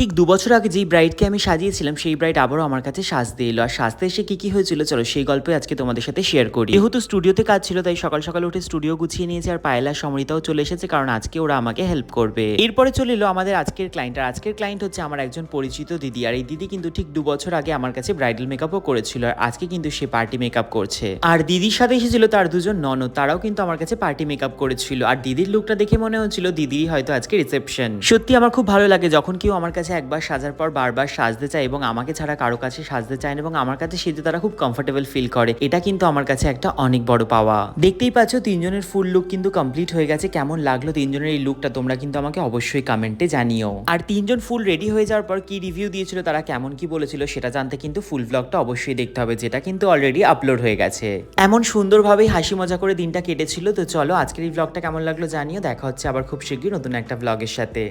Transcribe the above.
ঠিক ২ বছর আগে যেই ব্রাইডকে আমি সাজিয়েছিলাম সেই ব্রাইড আবারও আমার কাছে সাজতে এলো। আর সাজতে এসে কি হয়েছিল চলো সেই গল্পে আজকে তোমাদের সাথে শেয়ার করি। যেহেতু স্টুডিওতে কাজ ছিল তাই সকাল সকাল উঠে স্টুডিও গুছিয়ে নিয়েছি, আর পায়েলা সমৃতাও চলে এসেছে কারণ আজকে ওরা আমাকে হেল্প করবে। এরপরে চলে এলো আমাদের আজকের ক্লায়েন্ট। আর আজকের ক্লায়েন্ট হচ্ছে আমার একজন পরিচিত দিদি। আর এই দিদি কিন্তু ঠিক ২ বছর আগে আমার কাছে ব্রাইডাল মেকআপও করেছিল, আর আজকে কিন্তু সে পার্টি মেকআপ করছে। আর দিদির সাথে এসেছিল তার দুজন ননদ, তারাও কিন্তু আমার কাছে পার্টি মেকআপ করেছিল। আর দিদির লুকটা দেখে মনে হচ্ছিল দিদিরই হয়তো আজকে রিসেপশন। সত্যি আমার খুব ভালো লাগে যখন কেউ আমার কাছে একবার সাজার পর বারবার সাজতে চায় এবং আমাকে ছাড়া কারো কাছে সাজতে চায় না, এবং আমার কাছে সেজে তারা খুব কমফোর্টেবল ফিল করে। এটা কিন্তু আমার কাছে একটা অনেক বড় পাওয়া। দেখতেই পাচ্ছ তিনজনের ফুল লুক কিন্তু কমপ্লিট হয়ে গেছে। কেমন লাগলো তিনজনের এই লুকটা তোমরা কিন্তু আমাকে অবশ্যই কমেন্টে জানিও। আর তিনজন ফুল রেডি হয়ে যাওয়ার পর কি রিভিউ দিয়েছিল, তারা কেমন কি বলেছিল সেটা জানতে কিন্তু ফুল ব্লগটা অবশ্যই দেখতে হবে, যেটা কিন্তু অলরেডি আপলোড হয়ে গেছে। এমন সুন্দরভাবেই হাসি মজা করে দিনটা কেটেছিল। তো চলো আজকের এই ব্লগটা কেমন লাগলো জানিও। দেখা হচ্ছে আবার খুব শীঘ্রই নতুন একটা ব্লগের সাথে।